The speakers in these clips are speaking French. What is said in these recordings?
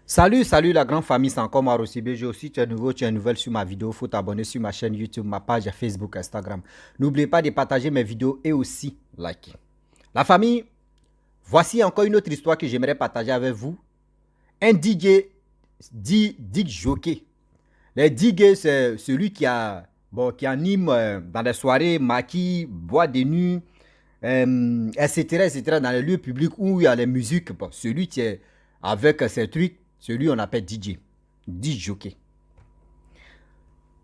Salut la grande famille, c'est encore moi aussi. BG aussi, tu es nouveau, tu es nouvelle sur ma vidéo. Faut t'abonner sur ma chaîne YouTube, ma page Facebook, Instagram. N'oubliez pas de partager mes vidéos et aussi liker. La famille, voici encore une autre histoire que j'aimerais partager avec vous. Un DJ dit jockey. Les DJ, c'est celui qui anime dans les soirées, maquis, boîte de nuit, etc., dans les lieux publics où il y a les musiques. Bon, celui qui est avec ces trucs, celui on appelle DJ. DJ jockey.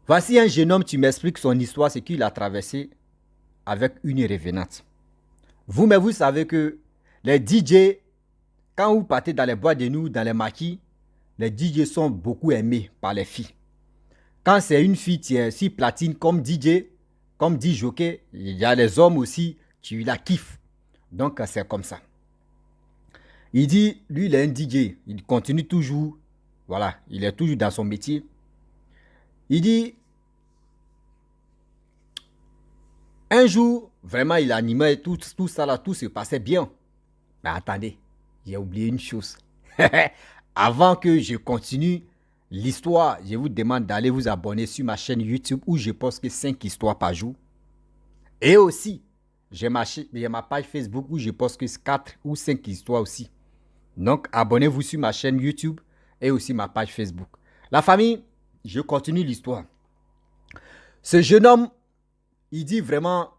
Voici un jeune homme, tu m'expliques son histoire, ce qu'il a traversé avec une revenante. Vous, mais vous savez que les DJ, quand vous partez dans les boîtes de nuit, dans les maquis, les DJ sont beaucoup aimés par les filles. Quand c'est une fille qui est si platine comme DJ, comme DJ jockey, il y a les hommes aussi qui la kiffent. Donc c'est comme ça. Il dit, lui il est un DJ, il continue toujours, voilà, il est toujours dans son métier. Il dit, un jour, vraiment il animait tout ça là, tout se passait bien. Mais attendez, j'ai oublié une chose. Avant que je continue l'histoire, je vous demande d'aller vous abonner sur ma chaîne YouTube où je poste que 5 histoires par jour. Et aussi, j'ai ma page Facebook où je poste que 4 ou 5 histoires aussi. Donc, abonnez-vous sur ma chaîne YouTube et aussi ma page Facebook. La famille, je continue l'histoire. Ce jeune homme, il dit vraiment,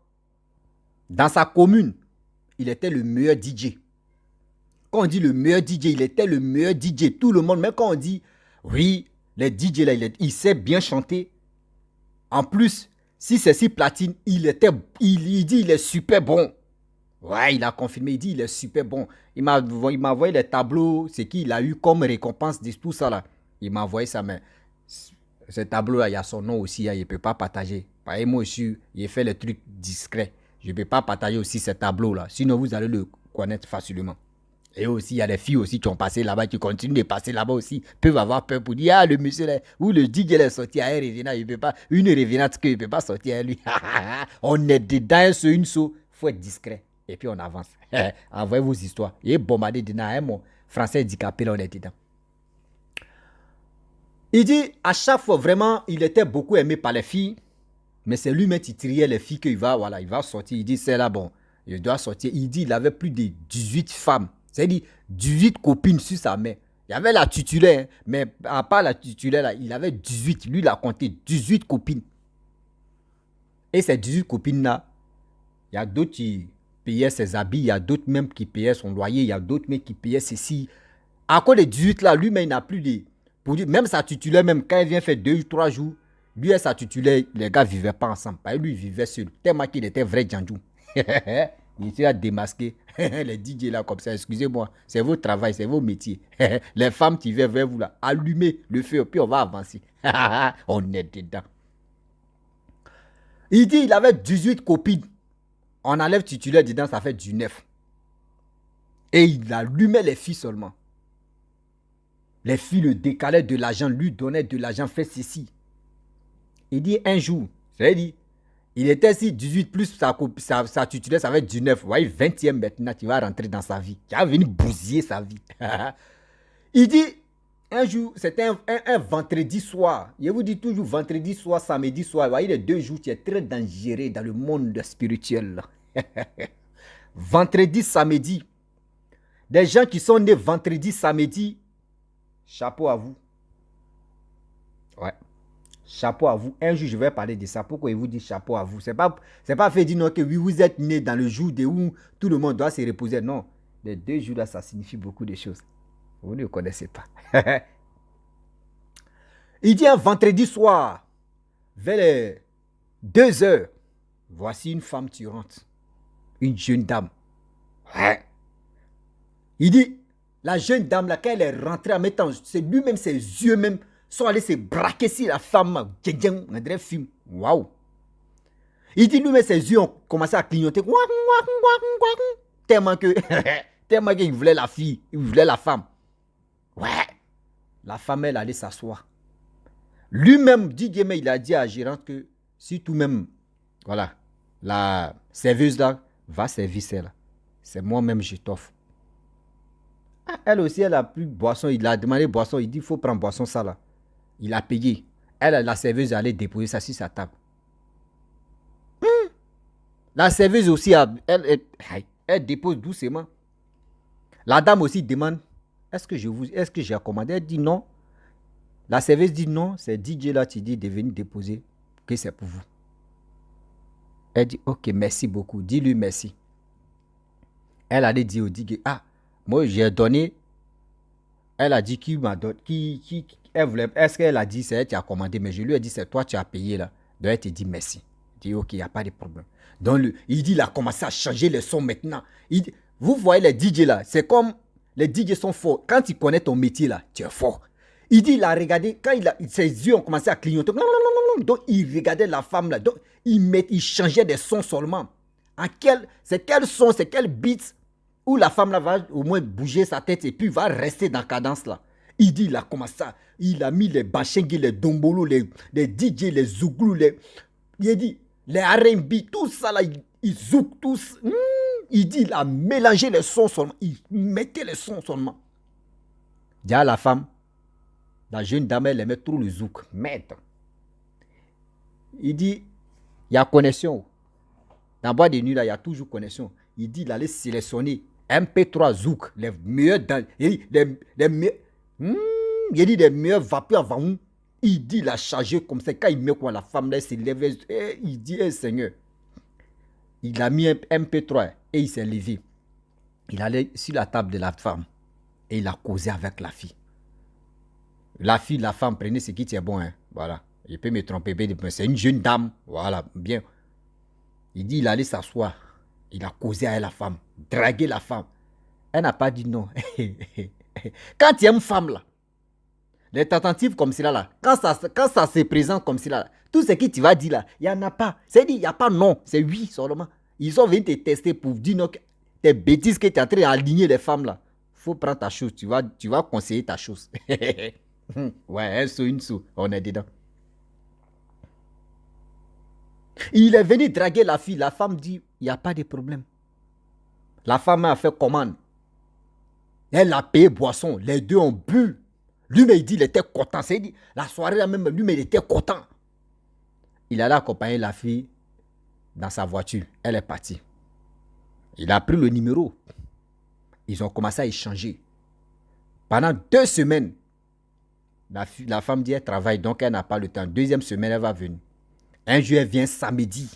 dans sa commune, il était le meilleur DJ. Quand on dit le meilleur DJ, il était le meilleur DJ. Tout le monde, même quand on dit, oui, les DJ là, il sait bien chanter. En plus, si c'est si platine, il dit il est super bon. Ouais, il a confirmé, il dit il est super bon. Il m'a envoyé les tableaux, ce qu'il a eu comme récompense de tout ça là. Il m'a envoyé ça, mais ce tableau là, il y a son nom aussi, hein, il ne peut pas partager. Pareil, moi aussi, il fait les trucs discrets. Je ne peux pas partager aussi ce tableau là, sinon vous allez le connaître facilement. Et aussi, il y a des filles aussi qui ont passé là-bas, qui continuent de passer là-bas aussi, peuvent avoir peur pour dire, ah, le monsieur là, ou le DJ est sorti à un revenant, il peut pas, une revenante qu'il ne peut pas sortir à lui. On est dedans sur une saut, il faut être discret. Et puis on avance. Envoyez vos histoires. Il est bombardé dedans, hein, mon français handicapé, là, on est dedans. Il dit, à chaque fois, vraiment, il était beaucoup aimé par les filles, mais c'est lui-même qui triait les filles qu'il va, voilà, il va sortir. Il dit, c'est là, bon, il doit sortir. Il dit, il avait plus de 18 femmes. C'est-à-dire 18 copines sur sa main. Il y avait la titulaire, mais à part la titulaire, là, il avait 18. Lui, il a compté 18 copines. Et ces 18 copines-là, il y a d'autres qui payaient ses habits, il y a d'autres même qui payaient son loyer, il y a d'autres même qui payaient ceci. À cause des 18 là, lui-même, il n'a plus de... Pour dire, même sa titulaire, même quand il vient faire 2 ou 3 jours, lui et sa titulaire, les gars ne vivaient pas ensemble. Lui, il vivait seul. Tellement qu'il était vrai Djandjou. Il était à démasquer les DJ là comme ça. Excusez-moi, c'est votre travail, c'est vos métiers. Les femmes qui viennent vers vous là, allumez le feu, puis on va avancer. On est dedans. Il dit il avait 18 copines. On enlève titulaire dedans, ça fait du 9. Et il allumait les filles seulement. Les filles le décalaient de l'argent, lui donnaient de l'argent, fait ceci. Il dit un jour, c'est-à-dire, il était si 18 plus sa titulaire, ça va être 19. Vous voyez, 20e maintenant, tu vas rentrer dans sa vie. Tu vas venir bousiller sa vie. Il dit, un jour, c'était un vendredi soir. Je vous dis toujours vendredi soir, samedi soir. Vous voyez, les 2 jours, tu es très dangereux dans le monde spirituel. Vendredi, samedi. Des gens qui sont nés vendredi, samedi, chapeau à vous. Ouais. Chapeau à vous. Un jour, je vais parler de ça. Pourquoi il vous dit chapeau à vous? C'est pas fait dire non que oui, vous êtes né dans le jour de où tout le monde doit se reposer. Non. Les 2 jours là, ça signifie beaucoup de choses. Vous ne le connaissez pas. Il dit un vendredi soir, vers les 2 heures, voici une femme tuante. Une jeune dame. Ouais. Il dit, la jeune dame là, quand elle est rentrée en mettant, c'est lui-même, ses yeux même, sont allés se braquer sur la femme. On dirait film. Waouh. Il dit lui-même, ses yeux ont commencé à clignoter. Tellement que, tellement qu'il voulait la fille, il voulait la femme. Ouais. La femme, elle allait s'asseoir. Lui-même, DJ, il a dit à la gérante que si tout-même, voilà, la serveuse là va servir celle-là, c'est moi-même, je t'offre. Ah, elle aussi, elle a pris boisson. Il a demandé boisson. Il dit, il faut prendre boisson, ça là. Il a payé. Elle, la serveuse, allait déposer ça sur sa table. La serveuse aussi, elle dépose doucement. La dame aussi demande, est-ce que j'ai commandé? Elle dit non. La serveuse dit non, c'est DJ là, tu dis de venir déposer, que c'est pour vous. Elle dit, ok, merci beaucoup, dis-lui merci. Elle allait dire au DJ, ah, moi j'ai donné, elle a dit qui m'a donné, elle voulait, est-ce qu'elle a dit c'est elle qui a commandé, mais je lui ai dit c'est toi qui as payé là. Donc elle te dit merci. Il dit ok, il n'y a pas de problème. Donc il dit il a commencé à changer le son maintenant. Vous voyez les DJ là, c'est comme les DJ sont forts. Quand tu connais ton métier là, tu es fort. Il dit il a regardé, quand ses yeux ont commencé à clignoter, donc il regardait la femme là, donc il changeait des sons seulement. C'est quel son, c'est quel beat où la femme là va au moins bouger sa tête et puis va rester dans la cadence là. Il dit il a commencé à, il a mis les bachengues, les dombolo, les DJ, les zouglou, il dit les R&B, tout ça là, il zouk tous. Il dit il a mélangé les sons seulement, il mettait les sons seulement. Dit à la femme, la jeune dame, elle aimait trop le zouk. Merde. Il dit, il y a connexion. Dans la boîte de nuit, là, il y a toujours connexion. Il dit, il allait sélectionner MP3 zouk, les meilleurs dans. Il dit, les meilleurs vapeurs avant. Il dit, il a chargé comme ça. Quand il met quoi, la femme, là, il s'est levé. Il dit, Seigneur. Il a mis un MP3 et il s'est levé. Il allait sur la table de la femme et il a causé avec la fille. La fille, la femme, prenez ce qui est bon. Hein. Voilà. Je peux me tromper, mais c'est une jeune dame. Voilà, bien. Il dit, il allait s'asseoir. Il a causé avec la femme, dragué la femme. Elle n'a pas dit non. Quand tu es une femme, là, les tentatives comme cela, là, quand ça se présente comme cela, là, tout ce que tu vas dire là, il n'y en a pas. C'est-à-dire, il n'y a pas non, c'est oui seulement. Ils sont venus te tester pour dire non, tes bêtises que tu es en train d'aligner les femmes là. Il faut prendre ta chose, tu vas conseiller ta chose. Ouais, un sou, une sou, on est dedans. Il est venu draguer la fille. La femme dit, il n'y a pas de problème. La femme a fait commande. Elle a payé boisson. Les deux ont bu. Lui-même, il dit, il était content. C'est dit, la soirée là même, lui-même, il était content. Il allait accompagner la fille dans sa voiture. Elle est partie. Il a pris le numéro. Ils ont commencé à échanger. Pendant 2 semaines, la femme dit, elle travaille, donc elle n'a pas le temps. 2e semaine, elle va venir. Un jour, elle vient samedi.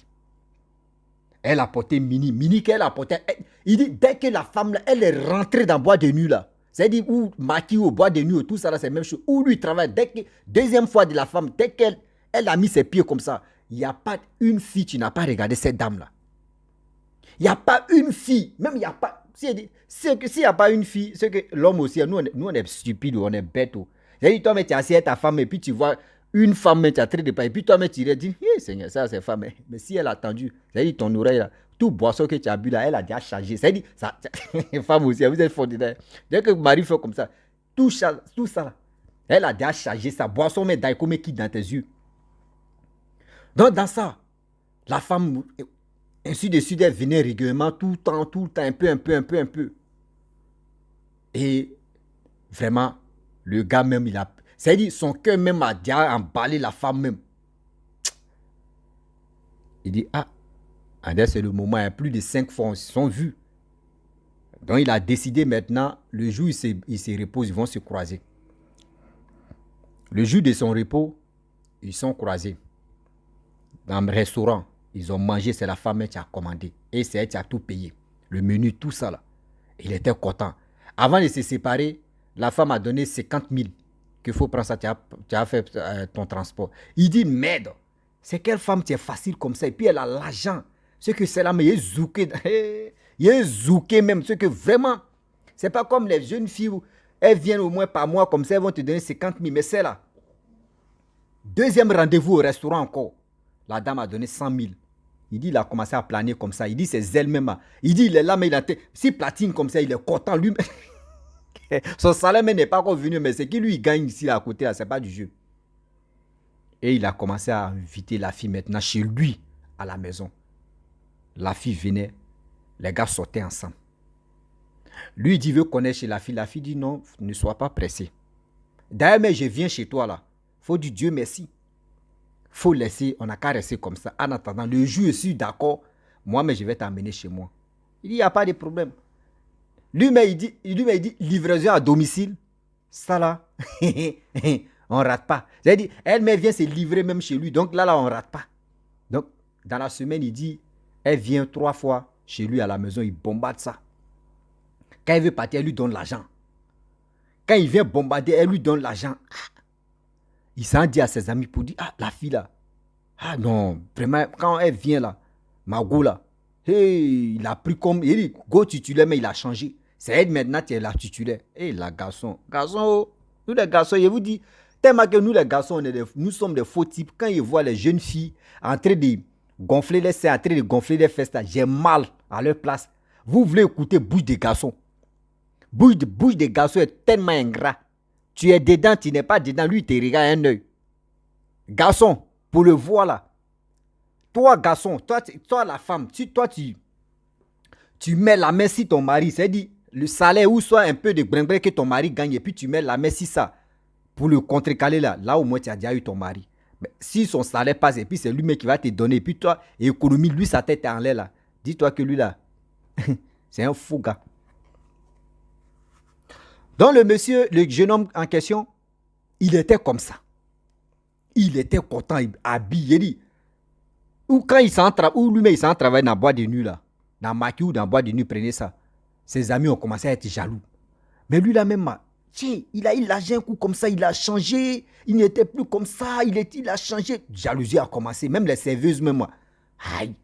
Elle a porté Mini qu'elle a porté. Il dit, dès que la femme, là, elle est rentrée dans le bois de nuit, là, c'est-à-dire, où Maki au bois de nuit, tout ça, là, c'est la même chose. Où lui travaille, dès que, 2e fois de la femme, dès qu'elle a mis ses pieds comme ça, il n'y a pas une fille qui n'a pas regardé cette dame-là. Il n'y a pas une fille, même il n'y a pas. S'il n'y a pas une fille, c'est que l'homme aussi, nous on est stupides, on est bêtes. C'est-à-dire, toi, tu es assis avec ta femme et puis tu vois une femme, tu as traité de pas. Et puis toi, tu irais dire, Seigneur, ça c'est femme. Mais si elle a attendu, c'est-à-dire ton oreille là, tout boisson que tu as bu là, elle a déjà chargé. C'est-à-dire, ça, femme aussi, vous êtes fort dedans. Dès que Marie fait comme ça, tout ça là, elle a déjà chargé sa boisson, mais d'ailleurs, qui dans tes yeux. Donc, dans ça, la femme, ainsi de suite, elle venait régulièrement, tout le temps, un peu. Et vraiment, le gars même, c'est-à-dire, son cœur même a déjà emballé la femme même. Il dit, c'est le moment, il y a plus de 5 fois, ils se sont vus. Donc, il a décidé maintenant, le jour où il se repose, ils vont se croiser. Le jour de son repos, ils sont croisés. Dans le restaurant, ils ont mangé, c'est la femme qui a commandé. Et c'est elle qui a tout payé. Le menu, tout ça là. Il était content. Avant de se séparer, la femme a donné 50 000 qu'il faut prendre ça, tu as fait ton transport. Il dit, merde, c'est quelle femme qui est facile comme ça. Et puis elle a l'argent. Ce que c'est là, mais il est zouké. Il est zouké même. Ce que vraiment, c'est pas comme les jeunes filles où elles viennent au moins par mois comme ça, elles vont te donner 50 000. Mais c'est là. 2e rendez-vous au restaurant encore. La dame a donné 100 000. Il dit, il a commencé à planer comme ça. Il dit, c'est elle-même. Il dit, il est là, mais il a si platine comme ça, il est content lui-même. Son salaire n'est pas encore venu, mais ce qu'il lui gagne ici à côté, ce n'est pas du jeu. Et il a commencé à inviter la fille maintenant chez lui, à la maison. La fille venait, les gars sortaient ensemble. Lui, il dit, il veut connaître chez la fille. La fille dit, non, ne sois pas pressé. D'ailleurs, mais je viens chez toi là. Faut dire Dieu merci. Faut laisser, on n'a qu'à rester comme ça. En attendant, le jour, je suis d'accord. Moi, mais je vais t'emmener chez moi. Il dit, il n'y a pas de problème. Lui, mais il dit, livraison à domicile. Ça là, on rate pas. J'ai dit, elle mais vient se livrer même chez lui. Donc là, on rate pas. Donc, dans la semaine, il dit, elle vient 3 fois chez lui à la maison, il bombarde ça. Quand il veut partir, elle lui donne l'argent. Quand il vient bombarder, elle lui donne l'argent. Il s'en dit à ses amis pour dire, ah, la fille là. Ah non, vraiment, quand elle vient là, Margot là, hey, il a pris comme, il dit, go titulaire, mais il a changé. C'est elle maintenant qui est la titulaire. Hey, la garçon, oh, nous les garçons, je vous dis, tellement que nous les garçons, nous sommes des faux types. Quand ils voient les jeunes filles en train de gonfler les seins, en train de gonfler les fesses, j'ai mal à leur place. Vous voulez écouter bouche des garçons. Bouche des garçons est tellement ingrat. Tu es dedans, tu n'es pas dedans, lui, il te regarde un œil. Garçon, pour le voir là. Toi, garçon, toi la femme, tu mets la main sur ton mari, c'est-à-dire le salaire ou soit un peu de brinque que ton mari gagne, et puis tu mets la main sur ça. Pour le contrecaler là au moins tu as déjà eu ton mari. Mais si son salaire passe, et puis c'est lui-même qui va te donner, et puis toi, économie, lui, sa tête est en l'air là. Dis-toi que lui là, c'est un fou gars. Donc le jeune homme en question, il était comme ça. Il était content, habillé. Ou quand il s'en travaille, ou lui-même il s'en travaille dans la boîte de nuit là, dans Maki ou dans la boîte de nuit, prenez ça. Ses amis ont commencé à être jaloux. Mais lui là même, tiens, il a eu l'argent un coup comme ça, il a changé, il n'était plus comme ça, il a changé. Jalousie a commencé, même les serveuses même moi. Aïe.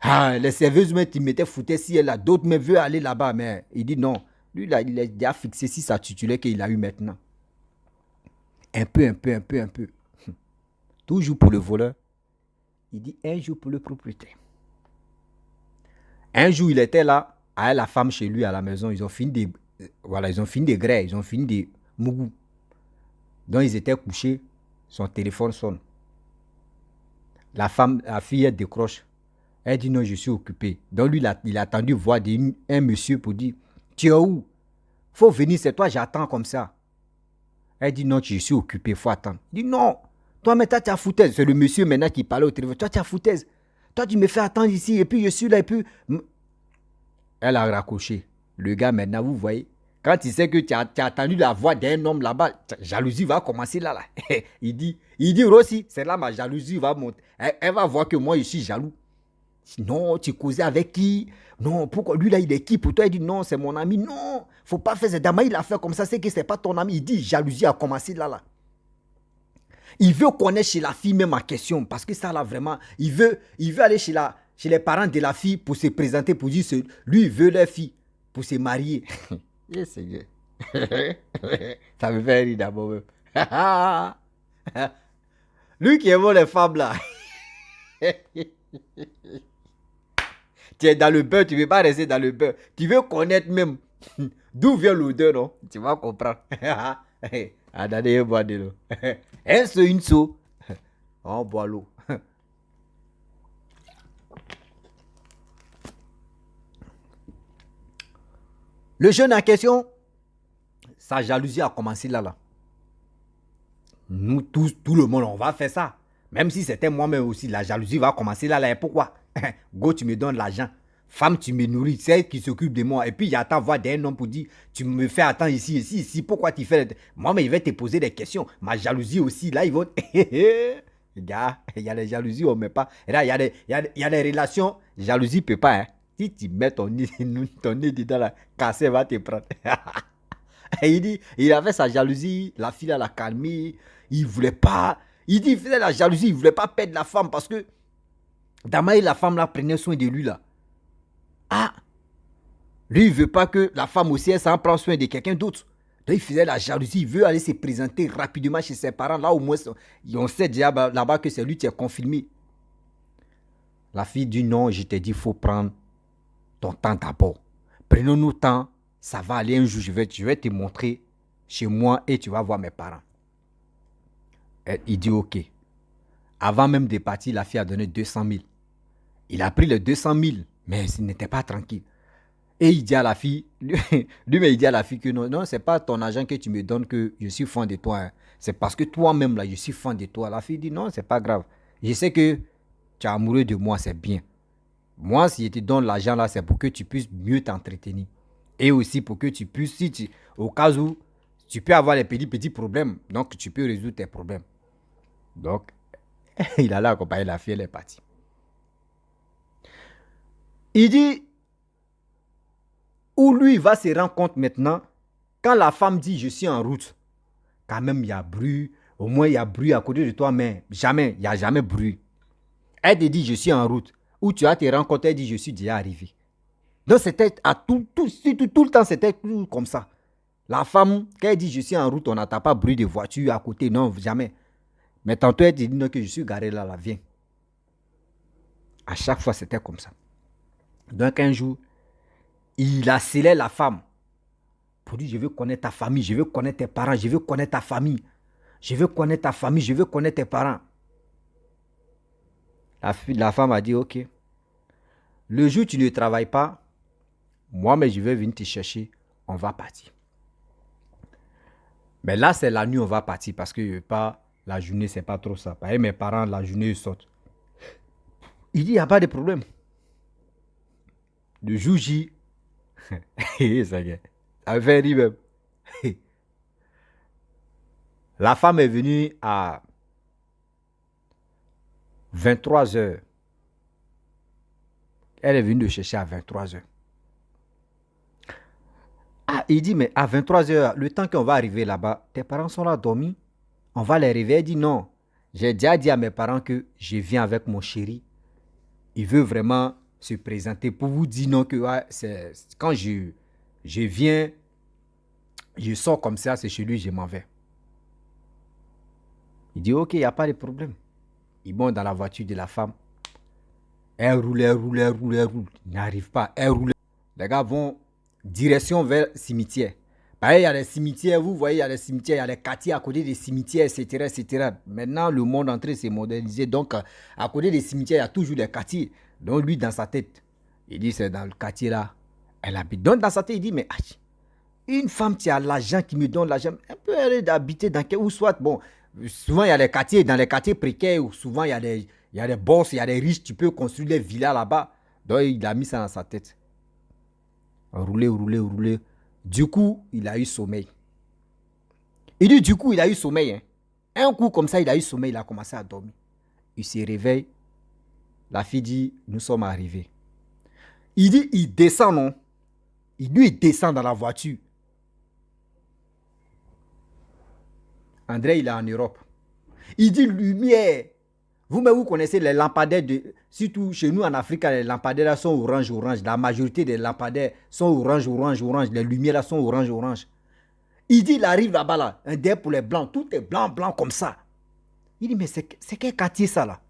Ah, les serveuses même, ils mettaient foutés si elle a d'autres, mais veut aller là-bas, mais il dit non. Lui là, il est déjà fixé si sa titulaire qu'il a eu maintenant. Un peu. Toujours pour le voleur. Il dit un jour pour le propriétaire. Un jour, il était là, avec la femme chez lui à la maison. Ils ont fini des grès, ils ont fini des mougous. Donc, ils étaient couchés. Son téléphone sonne. La fille, elle décroche. Elle dit non, je suis occupé. Donc, lui, il a attendu voir un monsieur pour dire, tu es où? Faut venir, c'est toi, j'attends comme ça. Elle dit non, je suis occupé, faut attendre. Il dit non. Toi, mais toi, tu as foutaise. C'est le monsieur maintenant qui parlait au téléphone. Toi, tu as foutaise. Toi, tu me fais attendre ici, et puis je suis là, et puis... Elle a raccroché. Le gars, maintenant, vous voyez, quand il sait que tu as attendu la voix d'un homme là-bas, jalousie va commencer là. Il dit, Rossi, c'est là ma jalousie va monter. Elle va voir que moi, je suis jaloux. Non, tu causais avec qui? Non, pourquoi lui là, il est qui pour toi? Il dit non, c'est mon ami. Non, faut pas faire ça. Dama, il a fait comme ça, c'est que c'est pas ton ami. Il dit, jalousie a commencé là. Il veut connaître chez la fille même en question, parce que ça là vraiment, il veut aller chez les parents de la fille pour se présenter, pour dire, lui il veut leur fille, pour se marier. Yes, Seigneur. Ça me fait rire d'abord. Lui qui aime les femmes là. Tu es dans le beurre, tu ne veux pas rester dans le beurre. Tu veux connaître même d'où vient l'odeur, non? Tu vas comprendre. Attendez, bois de l'eau. Est-ce une seau? On boit l'eau. Le jeune en question, sa jalousie a commencé là. Nous tous, tout le monde, on va faire ça. Même si c'était moi-même aussi, la jalousie va commencer là. Et pourquoi? Go, tu me donnes l'argent. Femme, tu me nourris, c'est elle qui s'occupe de moi. Et puis, il y a ta voix d'un homme pour dire, tu me fais attendre ici. Pourquoi tu fais... Moi, mais il va te poser des questions. Ma jalousie aussi, là, ils vont... Gars, il y a les jalousies, on ne met pas. Et là, il y a des relations, jalousie ne peut pas. Hein. Si tu mets ton nez dedans, la casse va te prendre. Et il dit, il avait sa jalousie, la fille l'a calmé, il voulait pas... Il dit, il faisait la jalousie, il voulait pas perdre la femme parce que Damaï, la femme là, prenait soin de lui là. Ah, lui, il veut pas que la femme aussi, elle s'en prenne soin de quelqu'un d'autre. Donc, il faisait la jalousie. Il veut aller se présenter rapidement chez ses parents. Là, au moins, on sait déjà là-bas que c'est lui qui est confirmé. La fille dit non, je t'ai dit, il faut prendre ton temps d'abord. Prenons nos temps. Ça va aller un jour, je vais te montrer chez moi et tu vas voir mes parents. Il dit ok. Avant même de partir, la fille a donné 200 000. Il a pris les 200 000, mais il n'était pas tranquille. Et il dit à la fille, lui-même il dit à la fille que non, non, c'est pas ton argent que tu me donnes que je suis fan de toi. Hein. C'est parce que toi-même là, je suis fan de toi. La fille dit non, c'est pas grave. Je sais que tu es amoureux de moi, c'est bien. Moi, si je te donne l'argent là, c'est pour que tu puisses mieux t'entretenir. Et aussi pour que tu puisses, si tu, au cas où tu peux avoir les petits problèmes, donc tu peux résoudre tes problèmes. Donc, il allait accompagner la fille, elle est partie. Il dit, où lui va se rendre compte maintenant, quand la femme dit je suis en route, quand même il y a bruit, au moins il y a bruit à côté de toi, mais jamais, il n'y a jamais bruit. Elle te dit je suis en route, ou tu as te rencontré, elle dit je suis déjà arrivé. Donc c'était à tout le temps, c'était tout comme ça. La femme, quand elle dit je suis en route, on n'entend pas bruit de voiture à côté, non, jamais. Mais tantôt elle te dit non, que je suis garé là, là, viens. À chaque fois, c'était comme ça. Donc un jour, il a scellé la femme pour dire je veux connaître ta famille, je veux connaître tes parents, je veux connaître ta famille. Je veux connaître ta famille, je veux connaître tes parents. La femme a dit ok. Le jour où tu ne travailles pas, moi, mais je vais venir te chercher, on va partir. Mais là, c'est la nuit, on va partir parce que pas la journée, c'est pas trop ça. Pareil, mes parents, la journée, ils sortent. Il dit, il n'y a pas de problème. Le jour J, ça y est, ça fait rire même. La femme est venue à 23 heures. Elle est venue le chercher à 23 heures. Ah, il dit, mais à 23 heures, le temps qu'on va arriver là-bas, tes parents sont là dormis. On va les réveiller. Elle dit non. J'ai déjà dit à mes parents que je viens avec mon chéri. Il veut vraiment se présenter pour vous dire non que ouais, quand je viens, je sors comme ça, c'est chez lui, je m'en vais. Il dit ok, il n'y a pas de problème. Il monte dans la voiture de la femme. Elle roule, elle roule, elle roule, elle roule. Il n'arrive pas, elle roule. Les gars vont direction vers le cimetière. Pareil, il y a des cimetières, vous voyez, il y a des cimetières, il y a des quartiers à côté des cimetières, etc., etc. Maintenant, le monde est en train de se moderniser. Donc, à côté des cimetières, il y a toujours des quartiers. Donc, lui, dans sa tête, il dit, c'est dans le quartier là, elle habite. Donc, dans sa tête, il dit, mais une femme qui a l'argent, qui me donne l'argent, elle peut aller habiter dans quel, ou soit, bon, souvent, il y a des quartiers, dans les quartiers précaires, où souvent, il y a des boss, il y a des riches, tu peux construire des villas là-bas. Donc, il a mis ça dans sa tête. Rouler, rouler, rouler. Du coup, il a eu sommeil. Il dit, du coup, il a eu sommeil. Hein. Un coup comme ça, il a eu sommeil, il a commencé à dormir. Il se réveille. La fille dit, nous sommes arrivés. Il dit, il descend, non? Il descend dans la voiture. André, il est en Europe. Il dit, lumière. Vous-même, vous connaissez les lampadaires, surtout chez nous en Afrique, les lampadaires là sont orange, orange. La majorité des lampadaires sont orange, orange, orange. Les lumières là sont orange, orange. Il dit, il arrive là-bas, là, un dé pour les blancs. Tout est blanc, blanc comme ça. Il dit, mais c'est quel quartier ça là?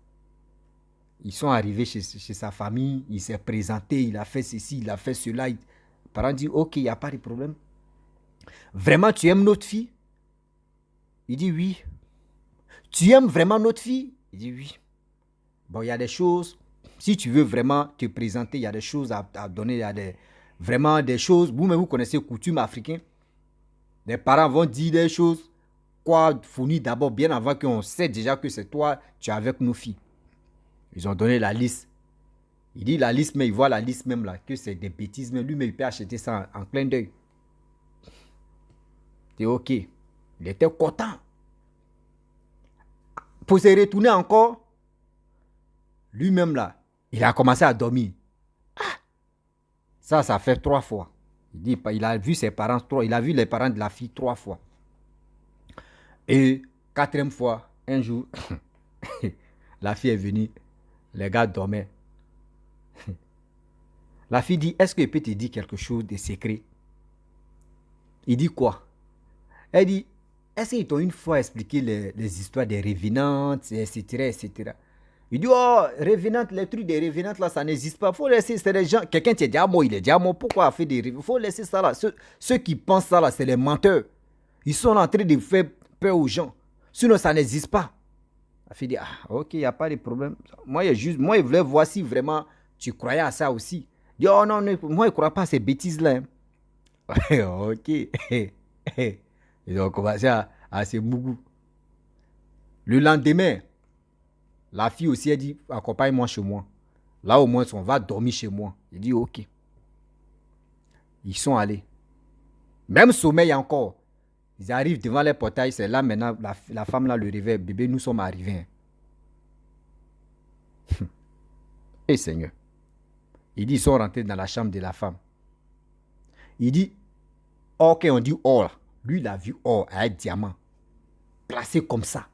Ils sont arrivés chez sa famille, il s'est présenté, il a fait ceci, il a fait cela. Les parents disent, ok, il n'y a pas de problème. Vraiment, tu aimes notre fille? Il dit, oui. Tu aimes vraiment notre fille? Il dit, oui. Bon, il y a des choses, si tu veux vraiment te présenter, il y a des choses à donner, il y a vraiment des choses. Vous-même, vous connaissez les coutumes africaines. Les parents vont dire des choses, quoi fournir d'abord, bien avant qu'on sait déjà que c'est toi, tu es avec nos filles. Ils ont donné la liste. Il dit la liste, mais il voit la liste même là, que c'est des bêtises, mais lui-même, il peut acheter ça en clin d'œil. C'est ok. Il était content. Pour se retourner encore, lui-même là, il a commencé à dormir. Ah, ça fait 3 fois. Il dit, il a vu ses parents, il a vu les parents de la fille 3 fois. Et 4e fois, un jour, la fille est venue, les gars dormaient. La fille dit, est-ce qu'il peut te dire quelque chose de secret? Il dit quoi? Elle dit, est-ce qu'ils t'ont une fois expliqué les histoires des revenantes, etc., etc. Il dit, oh, revenantes, les trucs des revenantes là, ça n'existe pas. Il faut laisser, c'est des gens, quelqu'un qui est déjà mort, il est déjà mort, pourquoi faire des revenantes? Il faut laisser ça là. Ceux qui pensent ça là, c'est les menteurs. Ils sont en train de faire peur aux gens. Sinon, ça n'existe pas. La fille dit, ah, ok, il n'y a pas de problème. Moi, je voulais voir si vraiment tu croyais à ça aussi. Dit, oh non, non, moi, je ne crois pas à ces bêtises-là. Hein. Ok. Ils ont commencé à se mougou. Le lendemain, la fille aussi a dit, accompagne-moi chez moi. Là, au moins, on va dormir chez moi. Il dit, ok. Ils sont allés. Même sommeil encore. Ils arrivent devant les portails. C'est là maintenant, la femme là le réveille. Bébé, nous sommes arrivés. Eh Seigneur. Il dit, ils sont rentrés dans la chambre de la femme. Il dit, ok, on dit or. Lui, il a vu or, un diamant. Placé comme ça.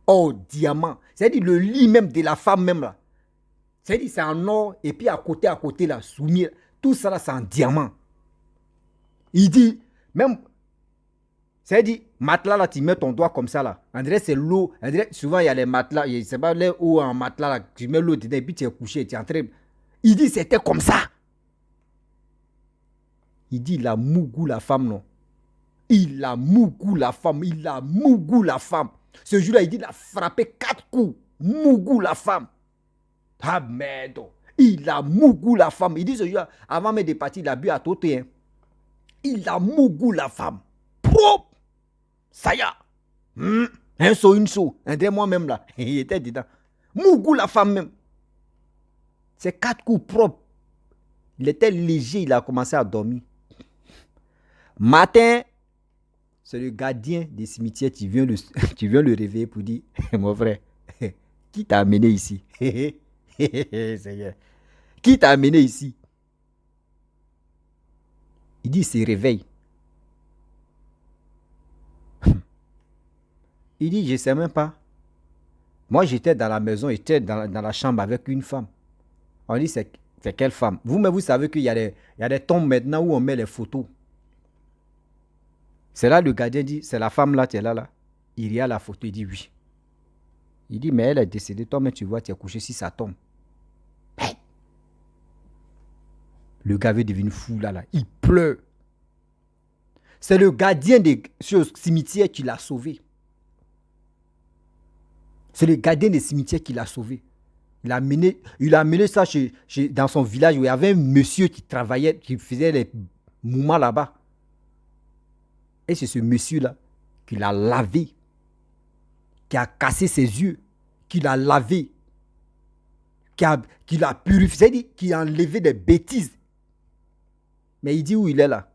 Or, diamant. C'est-à-dire le lit même de la femme même là. C'est-à-dire c'est en or. Et puis à côté là, soumis. Tout ça là, c'est en diamant. Il dit, même, c'est-à-dire, matelas là, tu mets ton doigt comme ça là. On dirait c'est l'eau. Souvent il y a les matelas. C'est pas les eaux en matelas là. Tu mets l'eau dedans et puis tu es couché, tu es en train. Il dit, c'était comme ça. Il dit, il a mougou la femme, non. Il a mougou la femme. Il a mougou la femme. Ce jour-là, il dit, il a frappé 4 coups. Mougou la femme. Ah merde. Il a mougou la femme. Il dit ce jour-là, avant même de partir, il a bu à côté. Hein. Il a mougou la femme. Propre. Ça y est. Un saut, une saut. Un de moi-même là. Il était dedans. Mougou la femme même. C'est 4 coups propres. Il était léger. Il a commencé à dormir. Matin, c'est le gardien des cimetières qui vient le réveiller pour dire, mon frère, qui t'a amené ici? Qui t'a amené ici? Il dit, il se réveille. Il dit, je ne sais même pas. Moi, j'étais dans la maison, j'étais dans la chambre avec une femme. On dit, c'est quelle femme? Vous-même, vous savez qu'il y a des tombes maintenant où on met les photos. C'est là le gardien dit, c'est la femme là, tu es là. Il y a la photo, il dit oui. Il dit, mais elle est décédée, toi, mais tu vois, tu es couché si ça tombe. Hey. Le gars veut devenir fou là. Il pleure. C'est le gardien des cimetières qui l'a sauvé. C'est le gardien des cimetières qui l'a sauvé. Il a amené ça dans son village où il y avait un monsieur qui travaillait, qui faisait les mouvements là-bas. Et c'est ce monsieur-là qui l'a lavé, qui a cassé ses yeux, qui l'a lavé, qui l'a purifié, c'est-à-dire qui a enlevé des bêtises. Mais il dit où il est là.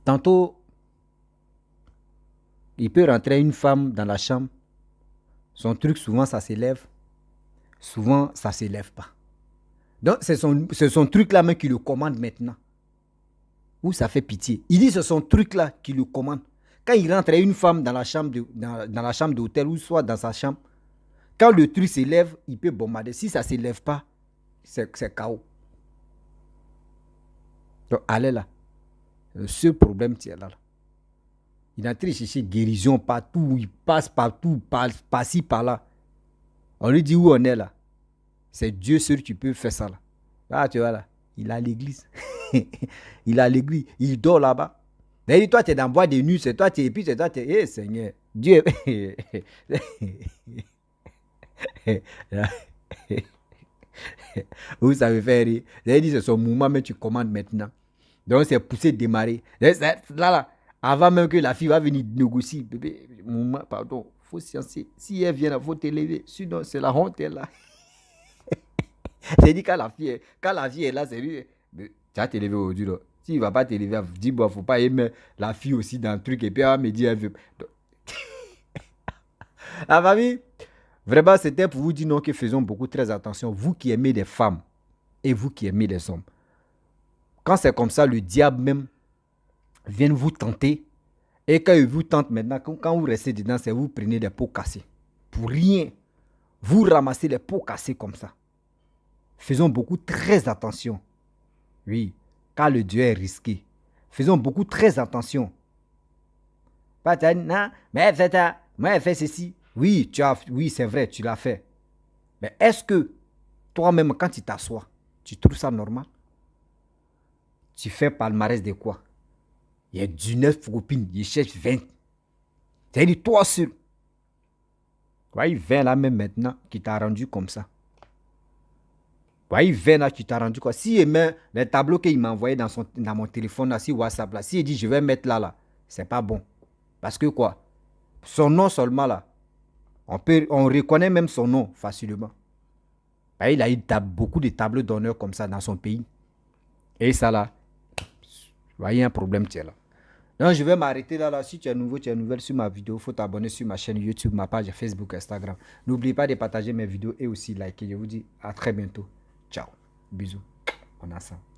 Tantôt, il peut rentrer une femme dans la chambre. Son truc, souvent, ça s'élève. Souvent, ça ne s'élève pas. Donc, c'est son truc-là même qui le commande maintenant. Où ça fait pitié. Il dit c'est son truc-là qui le commande. Quand il rentre une femme dans la chambre d'hôtel ou soit dans sa chambre, quand le truc s'élève, il peut bombarder. Si ça ne s'élève pas, c'est chaos. Donc, allez là. Le seul problème, c'est là. Il est en train de chercher guérison partout. Il passe partout, par-ci, par-là. On lui dit où on est là. C'est Dieu seul qui peut faire ça là. Ah, tu vois là. Il a l'église. Il a l'église. Il dort là-bas. D'ailleurs, toi, tu es dans le bois de nuit. C'est toi, tu es. Et puis, c'est toi, tu es. Eh, Seigneur. Dieu. Vous savez faire rire. D'ailleurs, dit c'est son mouvement, mais tu commandes maintenant. Donc, c'est poussé, démarrer. Là. Avant même que la fille va venir négocier. Bébé, mouvement, pardon. Il faut sciencer. Si elle vient, il faut te lever. Sinon, c'est la honte, elle là. C'est dit quand la fille est là, c'est lui. Tu vas te lever aujourd'hui. S'il ne va pas te lever, dis bon, il ne faut pas aimer la fille aussi dans le truc. Et puis elle va me dire, elle veut. La famille, vraiment, c'était pour vous dire non que faisons beaucoup très attention. Vous qui aimez les femmes et vous qui aimez les hommes. Quand c'est comme ça, le diable même vient vous tenter. Et quand il vous tente maintenant, quand vous restez dedans, c'est vous prenez des pots cassés. Pour rien. Vous ramassez les pots cassés comme ça. Faisons beaucoup très attention. Oui, car le Dieu est risqué. Faisons beaucoup très attention. Pas non, mais elle fait ça, mais elle fait ceci. Oui, oui, c'est vrai, tu l'as fait. Mais est-ce que toi-même, quand tu t'assois, tu trouves ça normal? Tu fais palmarès de quoi? Il y a 19 copines, il cherche 20. C'est-à-dire toi seul. Oui, 20 là même maintenant qui t'a rendu comme ça. voyez, 20 là, tu t'as rendu quoi? Si il met les tableaux qu'il m'a envoyé dans mon téléphone, là, sur WhatsApp, là, s'il dit je vais mettre là, c'est pas bon. Parce que quoi? Son nom seulement là, on reconnaît même son nom facilement. Bah, il a eu beaucoup de tableaux d'honneur comme ça dans son pays. Et ça là, vous voyez un problème, tiens là. Donc, je vais m'arrêter là. Si tu es nouveau, tu es nouvelle sur ma vidéo, il faut t'abonner sur ma chaîne YouTube, ma page Facebook, Instagram. N'oublie pas de partager mes vidéos et aussi liker. Je vous dis à très bientôt. Ciao. Bisous. On a ça.